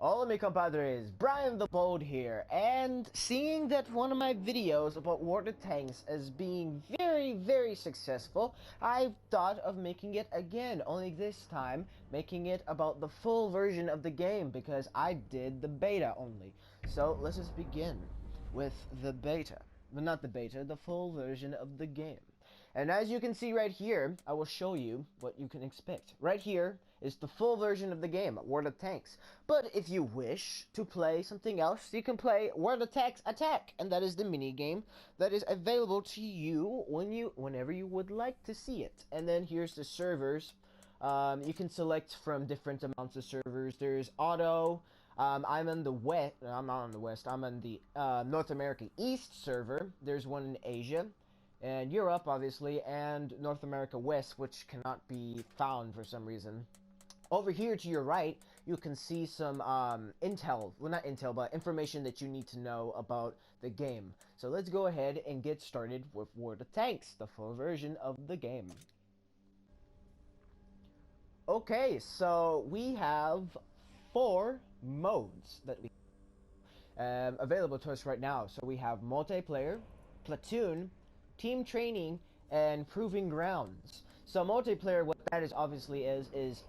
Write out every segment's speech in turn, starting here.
Hola mi compadres, Brian the Bold here, and seeing that one of my videos about water tanks is being very successful, I've thought of making it again, only this time making it about the full version of the game because I did the beta only. So let's just begin with the beta. Well, not the beta, the full version of the game. And as you can see right here, I will show you what you can expect. Right here is the full version of the game, World of Tanks. But if you wish to play something else, you can play World of Tanks Attack, and that is the mini game that is available to you whenever you would like to see it. And then here's the servers. You can select from different amounts of servers. There's auto. I'm on the west. I'm not on the west. I'm on the North America East server. There's one in Asia and Europe, obviously, and North America West, which cannot be found for some reason. Over here to your right, you can see some intel, well not intel, but information that you need to know about the game. So let's go ahead and get started with World of Tanks, the full version of the game. Okay, so we have 4 modes that we available to us right now. So we have multiplayer, platoon, team training, and proving grounds. So multiplayer, what that is obviously is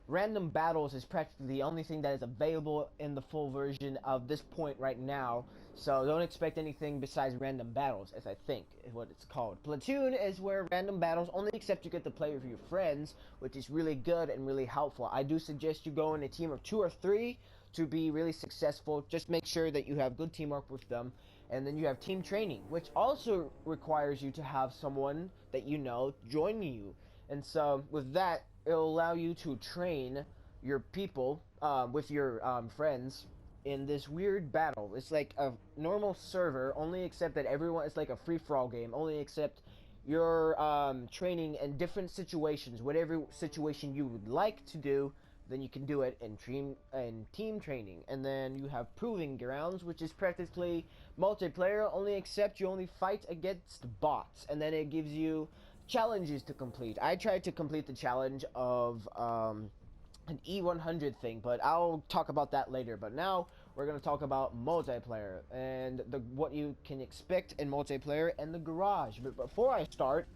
random battles is practically the only thing that is available in the full version of this point right now. So don't expect anything besides random battles, as I think is what it's called. Platoon is where random battles only except you get to play with your friends, which is really good and really helpful. I do suggest you go in a team of 2 or 3 to be really successful. Just make sure that you have good teamwork with them. And then you have team training, which also requires you to have someone that you know joining you. And so with that, it'll allow you to train your people with your friends in this weird battle. It's like a normal server, only except that everyone, it's like a free-for-all game, only except you're training in different situations. Whatever situation you would like to do, then you can do it in team training. And then you have proving grounds, which is practically multiplayer, only except you only fight against bots. And then it gives you challenges to complete. I tried to complete the challenge of an E100 thing, but I'll talk about that later. But now we're going to talk about multiplayer and what you can expect in multiplayer and the garage. But before I start,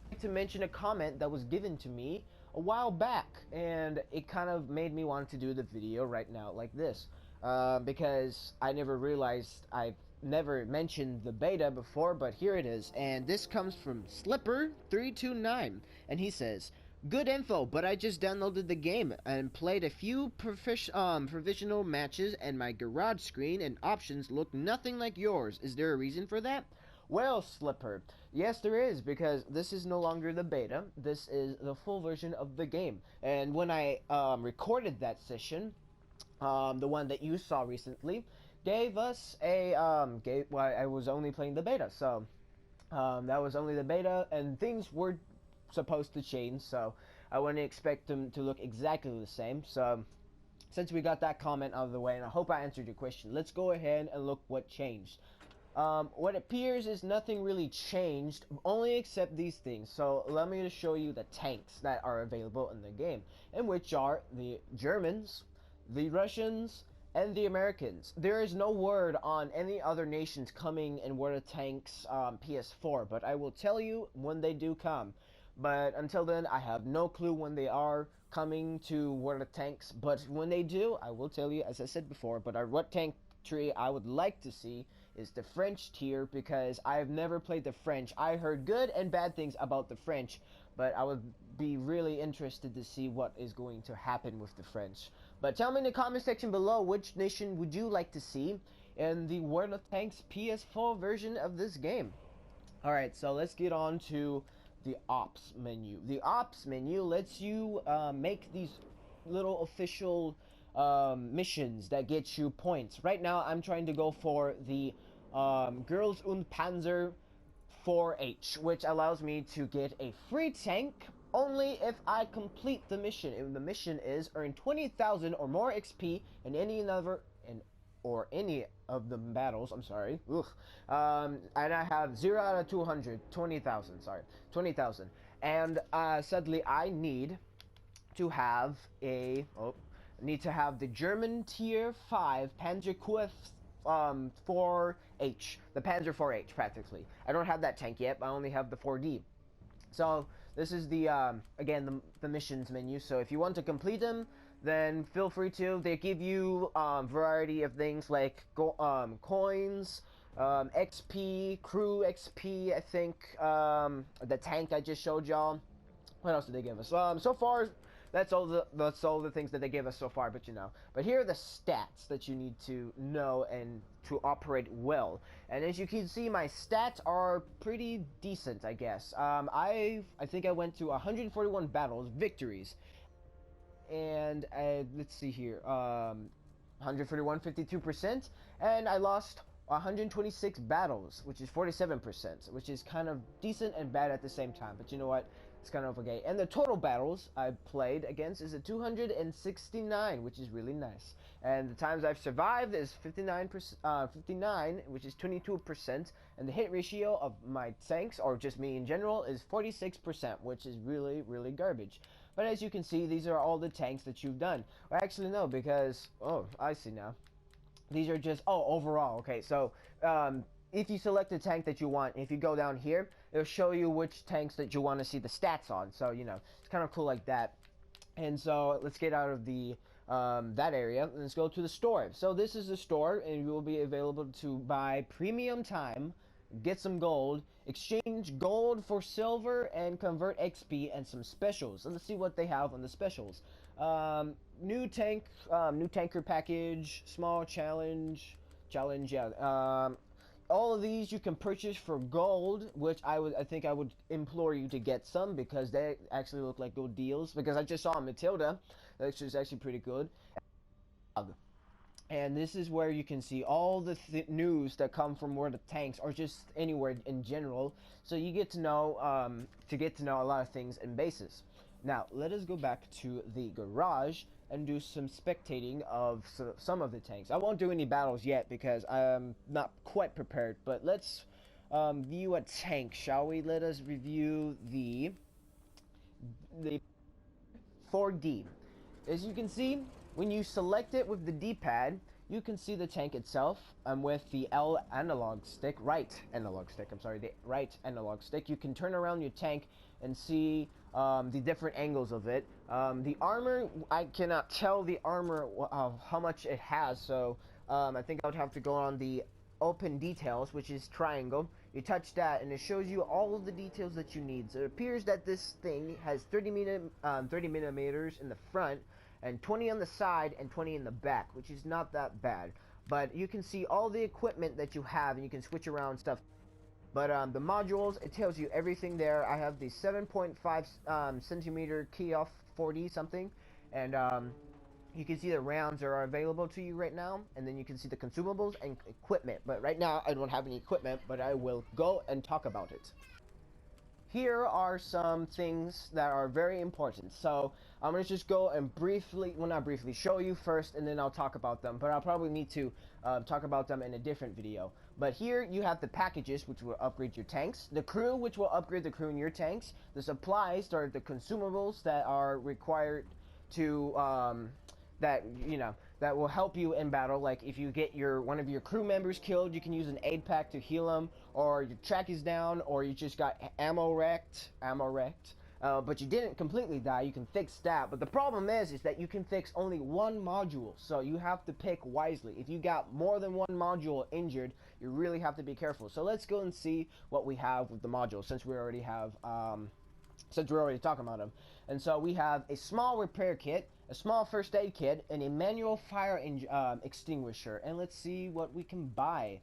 I'd like to mention a comment that was given to me a while back, and it kind of made me want to do the video right now like this, because I never realized I've never mentioned the beta before, but here it is. And this comes from Slipper329, and he says, "Good info, but I just downloaded the game and played a few provisional matches, and my garage screen and options look nothing like yours. Is there a reason for that?" Well, Slipper, yes there is, because this is no longer the beta. This is the full version of the game. And when I recorded that session, the one that you saw recently, gave us a well, I was only playing the beta, so that was only the beta, and things were supposed to change, so I wouldn't expect them to look exactly the same. So since we got that comment out of the way, and I hope I answered your question, let's go ahead and look what changed. What appears is nothing really changed, only except these things. So let me just show you the tanks that are available in the game, and which are the Germans, the Russians, and the Americans. There is no word on any other nations coming in World of Tanks PS4, but I will tell you when they do come. But until then, I have no clue when they are coming to World of Tanks. But when they do, I will tell you, as I said before. But what tank tree I would like to see is the French tier, because I've never played the French. I heard good and bad things about the French, but I would be really interested to see what is going to happen with the French. But tell me in the comment section below, which nation would you like to see in the World of Tanks PS4 version of this game? Alright, so let's get on to the ops menu. The ops menu lets you make these little official missions that get you points. Right now I'm trying to go for the Girls und Panzer 4H, which allows me to get a free tank only if I complete the mission. And the mission is earn 20,000 or more XP in any of the battles. I'm sorry. And I have 0 out of 200, 20,000. Sorry, 20,000. And sadly, I need to have a need to have the German Tier 5 Panzerkreuz 4H, the Panzer 4H practically. I don't have that tank yet, I only have the 4D. So this is the again the missions menu. So if you want to complete them, then feel free to. They give you variety of things like coins, XP, crew XP. I think the tank I just showed y'all. What else did they give us? So far, that's all the things that they gave us so far. But but here are the stats that you need to know and to operate well. And as you can see, my stats are pretty decent, I guess. I think I went to 141 battles, victories, and let's see here, 141, 52%, and I lost 126 battles, which is 47%, which is kind of decent and bad at the same time. But you know what? It's kind of okay. And the total battles I played against is a 269, which is really nice. And the times I've survived is 59, which is 22%. And the hit ratio of my tanks, or just me in general, is 46%, which is really, really garbage. But as you can see, these are all the tanks that you've done. Well, actually, no, because, oh, I see now. These are just, oh, overall. Okay, so if you select the tank that you want, if you go down here, it'll show you which tanks that you want to see the stats on. So, it's kind of cool like that. And so let's get out of the that area. Let's go to the store. So this is the store, and you will be available to buy premium time, get some gold, exchange gold for silver, and convert XP and some specials. So let's see what they have on the specials. New tanker package, small challenge, yeah. All of these you can purchase for gold, which I think I would implore you to get some, because they actually look like good deals. Because I just saw Matilda, which is actually pretty good. And this is where you can see all the news that come from where the tanks, or just anywhere in general. So you get to know a lot of things and bases. Now let us go back to the garage and do some spectating of some of the tanks. I won't do any battles yet because I'm not quite prepared. But let's view a tank, shall we? Let us review the 4D. As you can see, when you select it with the D-pad, you can see the tank itself. With the right analog stick, the right analog stick, you can turn around your tank and see the different angles of it. The armor, I cannot tell the armor how much it has, so I think I would have to go on the open details, which is triangle. You touch that and it shows you all of the details that you need. So it appears that this thing has 30 millimeters in the front, and 20 on the side and 20 in the back, which is not that bad. But you can see all the equipment that you have, and you can switch around stuff. But the modules, it tells you everything there. I have the 7.5 centimeter Kioff 40 something, and you can see the rounds are available to you right now, and then you can see the consumables and equipment. But right now I don't have any equipment, but I will go and talk about it. Here are some things that are very important. So I'm going to just go and show you first, and then I'll talk about them. But I'll probably need to talk about them in a different video. But here you have the packages, which will upgrade your tanks. The crew, which will upgrade the crew in your tanks. The supplies, or the consumables that are required to that will help you in battle. Like if you get one of your crew members killed, you can use an aid pack to heal them, or your track is down, or you just got ammo wrecked, but you didn't completely die. You can fix that. But the problem is that you can fix only one module, so you have to pick wisely. If you got more than one module injured, you really have to be careful. So let's go and see what we have with the modules, since we already have since we're already talking about them. And so we have a small repair kit, a small first aid kit, and a manual fire extinguisher. And let's see what we can buy.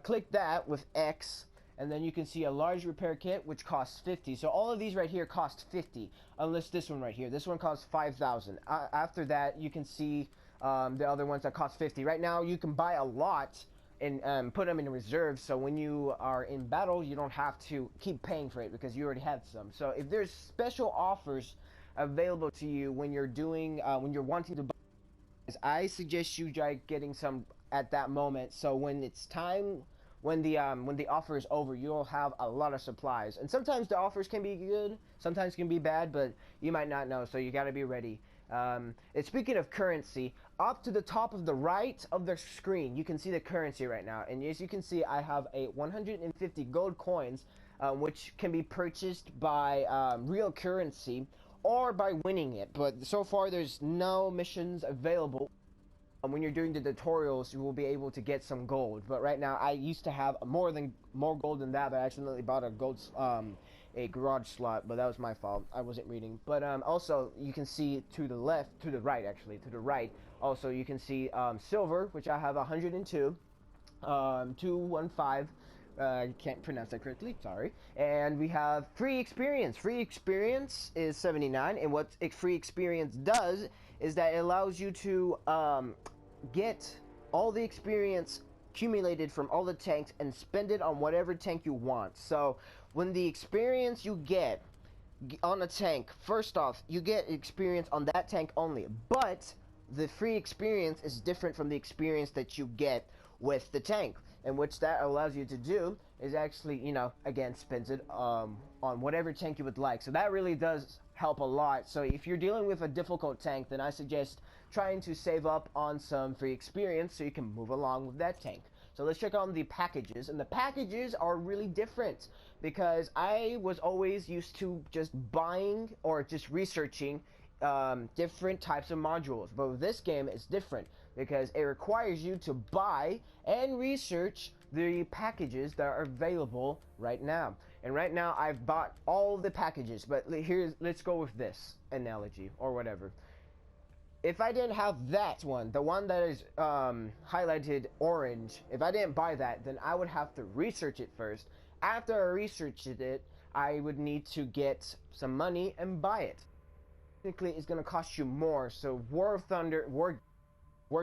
Click that with X, and then you can see a large repair kit, which costs 50. So all of these right here cost 50, unless this one right here. This one costs 5,000. After that, you can see the other ones that cost 50. Right now, you can buy a lot and put them in reserve, so when you are in battle, you don't have to keep paying for it because you already had some. So if there's special offers available to you when you're wanting to buy, I suggest you try getting some at that moment, so when it's time, when the offer is over, you'll have a lot of supplies. And sometimes the offers can be good, sometimes can be bad, but you might not know, so you got to be ready. And speaking of currency, up to the top of the right of the screen, you can see the currency right now. And as you can see, I have a 150 gold coins, which can be purchased by real currency or by winning it. But so far, there's no missions available. When you're doing the tutorials, you will be able to get some gold. But right now, I used to have more gold than that, but I accidentally bought a garage slot, but that was my fault. I wasn't reading. But also, you can see to the right, also you can see silver, which I have 102, 215. I can't pronounce that correctly, sorry. And we have free experience. Free experience is 79, and what free experience does is that it allows you to get all the experience accumulated from all the tanks and spend it on whatever tank you want. So when the experience you get on a tank, first off, you get experience on that tank only, but the free experience is different from the experience that you get with the tank, and which that allows you to do is actually, you know, again, spends it on whatever tank you would like. So that really does help a lot. So if you're dealing with a difficult tank, then I suggest trying to save up on some free experience so you can move along with that tank. So let's check on the packages, and the packages are really different because I was always used to just buying or just researching different types of modules, but with this game it's different because it requires you to buy and research the packages that are available right now. And right now I've bought all the packages, but let's go with this analogy or whatever. If I didn't have that one, the one that is highlighted orange, if I didn't buy that, then I would have to research it first. After I researched it, I would need to get some money and buy it. Technically, it's going to cost you more, so War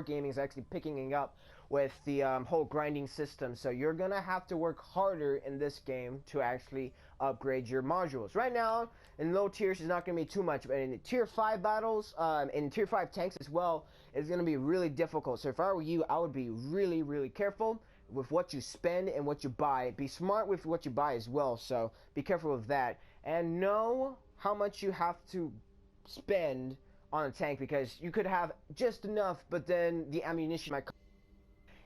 Gaming is actually picking up with the whole grinding system, so you're going to have to work harder in this game to actually upgrade your modules. Right now, in low tiers, it's not going to be too much, but in the tier 5 battles, in tier 5 tanks as well, it's going to be really difficult. So if I were you, I would be really, really careful with what you spend and what you buy. Be smart with what you buy as well, so be careful with that. And know how much you have to spend on a tank, because you could have just enough, but then the ammunition might come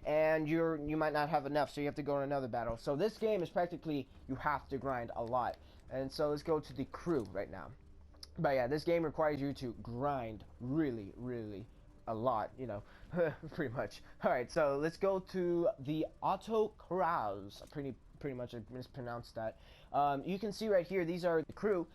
and you might not have enough, so you have to go in another battle. So this game is practically, you have to grind a lot. And so let's go to the crew right now. But yeah, this game requires you to grind really, really a lot, you know, pretty much. Alright, so let's go to the autocrows. Pretty much I mispronounced that. You can see right here, these are the crew.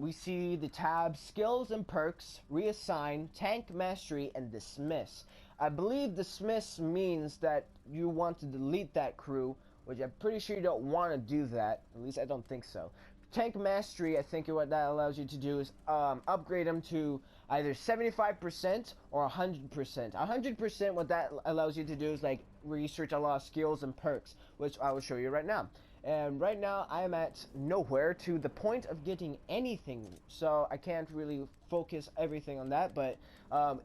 We see the tabs skills and perks, reassign, tank mastery, and dismiss. I believe dismiss means that you want to delete that crew, which I'm pretty sure you don't want to do that. At least I don't think so. Tank mastery, I think what that allows you to do is upgrade them to either 75% or 100%. 100%, what that allows you to do is like research a lot of skills and perks, which I will show you right now. And right now I am at nowhere to the point of getting anything, so I can't really focus everything on that, but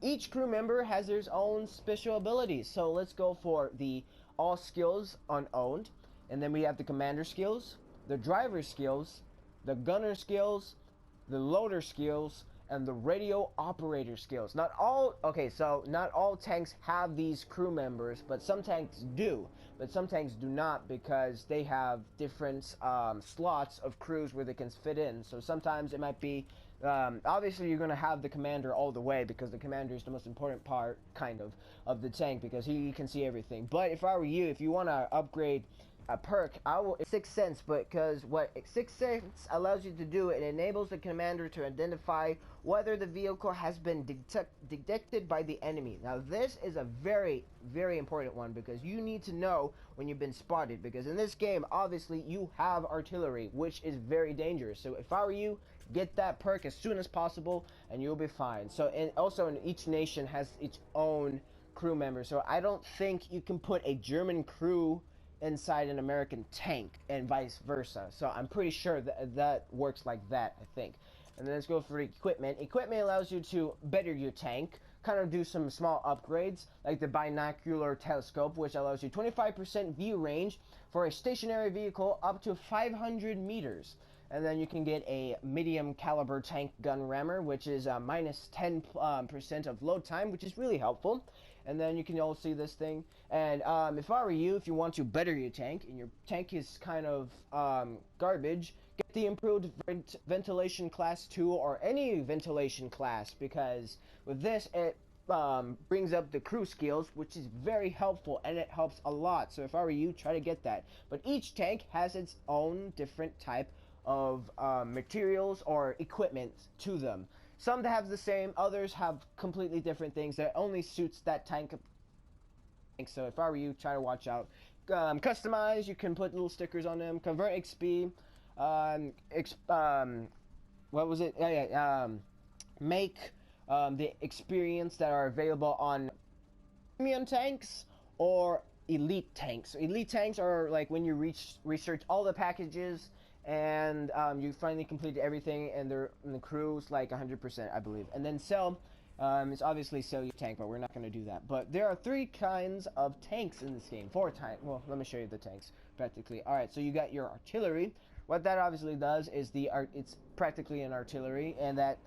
each crew member has their own special abilities. So let's go for the all skills unowned, and then we have the commander skills, the driver skills, the gunner skills, the loader skills, and the radio operator skills. Not all tanks have these crew members, but some tanks do. But some tanks do not, because they have different slots of crews where they can fit in. So sometimes it might be, obviously you're going to have the commander all the way, because the commander is the most important part, kind of the tank, because he can see everything. But if I were you, if you want to upgrade a perk, Sixth Sense, because what Sixth Sense allows you to do, it enables the commander to identify whether the vehicle has been detected by the enemy. Now this is a very, very important one, because you need to know when you've been spotted, because in this game obviously you have artillery, which is very dangerous. So if I were you, get that perk as soon as possible and you'll be fine. So, and also in each nation has its own crew member, so I don't think you can put a German crew inside an American tank and vice versa. So I'm pretty sure that works like that, I think. And then let's go for equipment. Equipment allows you to better your tank, kind of do some small upgrades, like the binocular telescope, which allows you 25% view range for a stationary vehicle up to 500 meters. and then you can get a medium caliber tank gun rammer, which is minus 10% of load time, which is really helpful. And then you can all see this thing. And if I were you, if you want to better your tank, and your tank is kind of garbage, get the improved ventilation class 2 or any ventilation class, because with this it brings up the crew skills, which is very helpful, and it helps a lot. So if I were you, try to get that. But each tank has its own different type of materials or equipment to them. Some have the same, others have completely different things that only suits that tank. So if I were you, try to watch out. Customize, you can put little stickers on them. Convert XP. What was it? Make the experience that are available on premium tanks or elite tanks. So elite tanks are like when you research all the packages and you finally completed everything, and the crew's like 100%, I believe. And then sell, it's obviously sell your tank, but we're not going to do that. But there are 3 kinds of tanks in this game. 4 types. Well, let me show you the tanks practically. All right, so you got your artillery. What that obviously does is it's practically an artillery, and that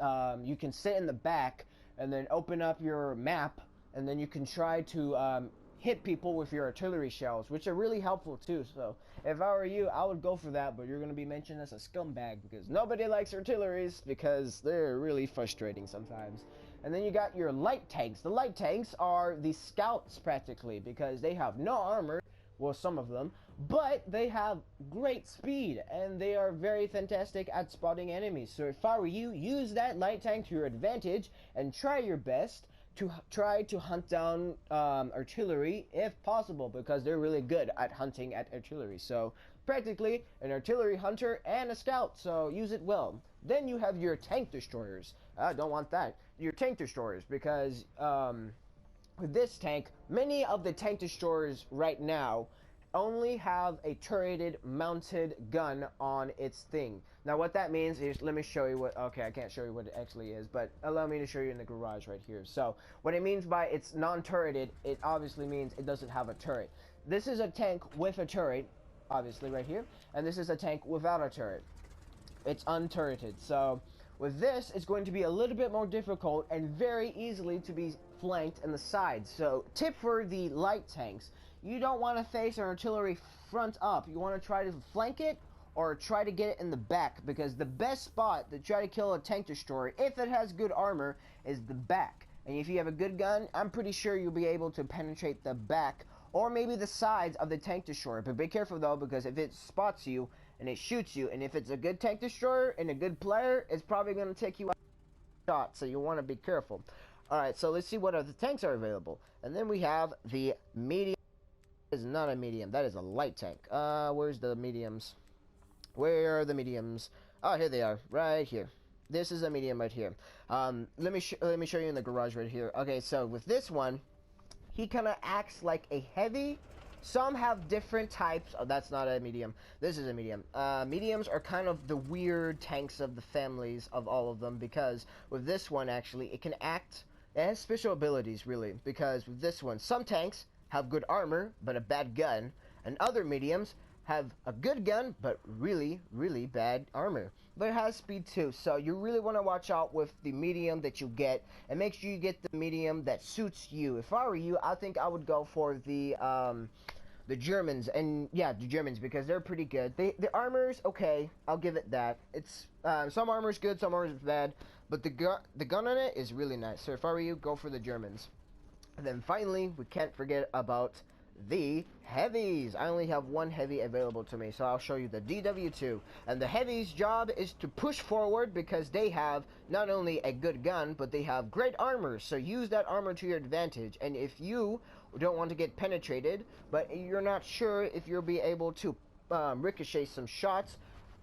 you can sit in the back and then open up your map, and then you can try to hit people with your artillery shells, which are really helpful too. So if I were you, I would go for that, but you're going to be mentioned as a scumbag because nobody likes artilleries because they're really frustrating sometimes. And then you got your light tanks. The light tanks are the scouts practically, because they have no armor, well, some of them, but they have great speed, and they are very fantastic at spotting enemies. So if I were you, use that light tank to your advantage and try your best to try to hunt down artillery if possible, because they're really good at hunting at artillery. So practically an artillery hunter and a scout, so use it well. Then you have your tank destroyers. I don't want that. Your tank destroyers, because with this tank, many of the tank destroyers right now only have a turreted mounted gun on its thing. Now what that means is, let me show you what, okay, I can't show you what it actually is, but allow me to show you in the garage right here. So what it means by it's non-turreted, it obviously means it doesn't have a turret. This is a tank with a turret, obviously right here, and this is a tank without a turret. It's unturreted. So with this, it's going to be a little bit more difficult and very easily to be flanked in the sides. So tip for the light tanks: you don't want to face an artillery front up. You want to try to flank it or try to get it in the back, because the best spot to try to kill a tank destroyer, if it has good armor, is the back. And if you have a good gun, I'm pretty sure you'll be able to penetrate the back or maybe the sides of the tank destroyer. But be careful though, because if it spots you and it shoots you, and if it's a good tank destroyer and a good player, it's probably going to take you out shot, so you want to be careful. Alright, so let's see what other tanks are available. And then we have the medium. Is not a medium, that is a light tank. Where's the mediums? Where are the mediums? Oh, here they are, right here. This is a medium right here. Let me show you in the garage right here. Okay, so with this one, he kind of acts like a heavy. Some have different types. Oh, that's not a medium. This is a medium. Mediums are kind of the weird tanks of the families of all of them, because with this one, actually, it can act. It has special abilities, really, because with this one, some tanks have good armor but a bad gun, and other mediums have a good gun but really, really bad armor. But it has speed too, so you really want to watch out with the medium that you get, and make sure you get the medium that suits you. If I were you, I think I would go for the Germans, and yeah, the Germans, because they're pretty good. The armor's okay, I'll give it that. It's some armor's good, some armor's bad, but the gun on it is really nice. So if I were you, go for the Germans. And then finally, we can't forget about the heavies. I only have one heavy available to me, so I'll show you the DW2. And the heavies' job is to push forward, because they have not only a good gun, but they have great armor. So use that armor to your advantage. And if you don't want to get penetrated, but you're not sure if you'll be able to ricochet some shots,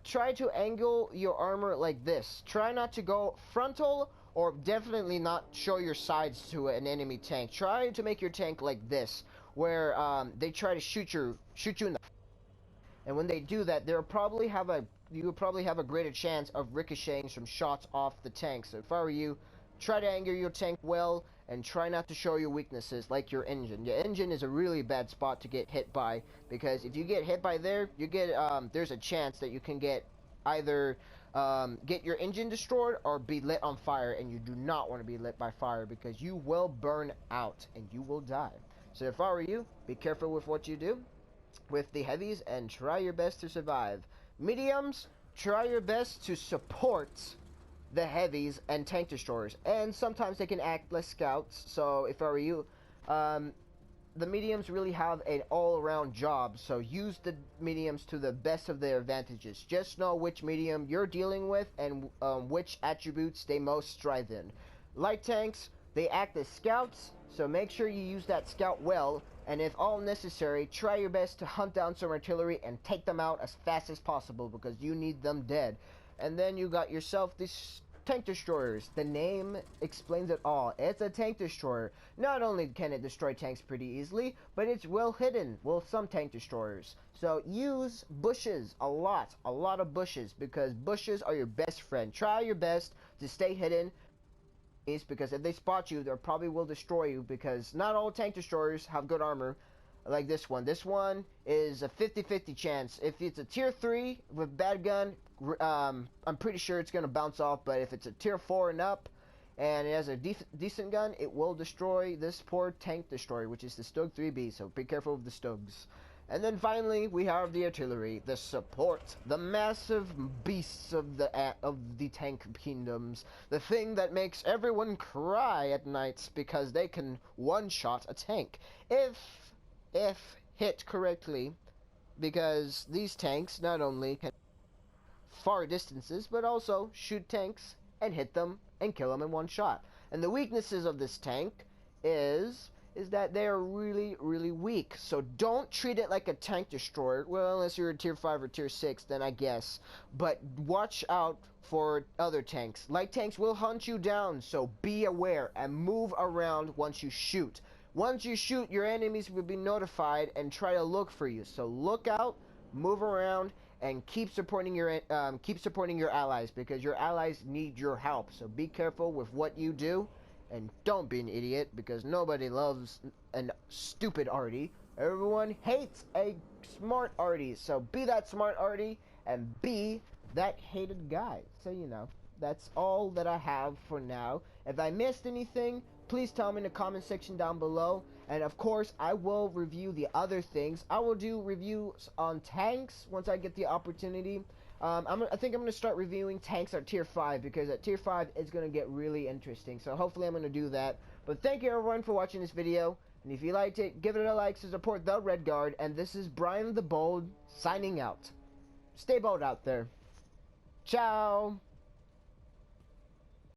try to angle your armor like this. Try not to go frontal, or definitely not show your sides to an enemy tank. Try to make your tank like this, where they try to shoot you in the. And when they do that, you will probably have a greater chance of ricocheting some shots off the tank. So if I were you, try to angle your tank well, and try not to show your weaknesses, like your engine. Your engine is a really bad spot to get hit by, because if you get hit by there, you get there's a chance that you can get either get your engine destroyed or be lit on fire, and you do not want to be lit by fire because you will burn out and you will die. So if I were you, be careful with what you do with the heavies and try your best to survive. Mediums, try your best to support the heavies and tank destroyers, and sometimes they can act like scouts. So if I were you, the mediums really have an all-around job, so use the mediums to the best of their advantages. Just know which medium you're dealing with and which attributes they most strive in. Light tanks, they act as scouts, so make sure you use that scout well, and if all necessary, try your best to hunt down some artillery and take them out as fast as possible because you need them dead. And then you got yourself these tank destroyers. The name explains it all. It's a tank destroyer. Not only can it destroy tanks pretty easily, but it's well hidden. Well, some tank destroyers. So use bushes a lot of bushes, because bushes are your best friend. Try your best to stay hidden, because if they spot you, they probably will destroy you, because not all tank destroyers have good armor like this one. This one is a 50-50 chance. If it's a tier 3 with bad gun, I'm pretty sure it's going to bounce off, but if it's a tier 4 and up and it has a decent gun, it will destroy this poor tank destroyer, which is the Stug 3B, so be careful with the Stugs. And then finally, we have the artillery, the support, the massive beasts of the tank kingdoms, the thing that makes everyone cry at nights because they can one-shot a tank. If hit correctly, because these tanks not only can far distances, but also shoot tanks and hit them and kill them in one shot. And the weaknesses of this tank is that they are really, really weak. So don't treat it like a tank destroyer. Well, unless you're a tier 5 or tier 6, then I guess. But watch out for other tanks. Light tanks will hunt you down, so be aware and move around once you shoot. Once you shoot, your enemies will be notified and try to look for you. So look out, move around, and keep supporting your allies, because your allies need your help. So be careful with what you do, and don't be an idiot, because nobody loves a stupid arty. Everyone hates a smart arty. So be that smart arty and be that hated guy. So you know, that's all that I have for now. If I missed anything, please tell me in the comment section down below. And of course, I will review the other things. I will do reviews on tanks once I get the opportunity. I think I'm going to start reviewing tanks at tier 5, because at tier 5 it's going to get really interesting. So hopefully I'm going to do that. But thank you everyone for watching this video. And if you liked it, give it a like to support the Red Guard. And this is Brian the Bold signing out. Stay bold out there. Ciao.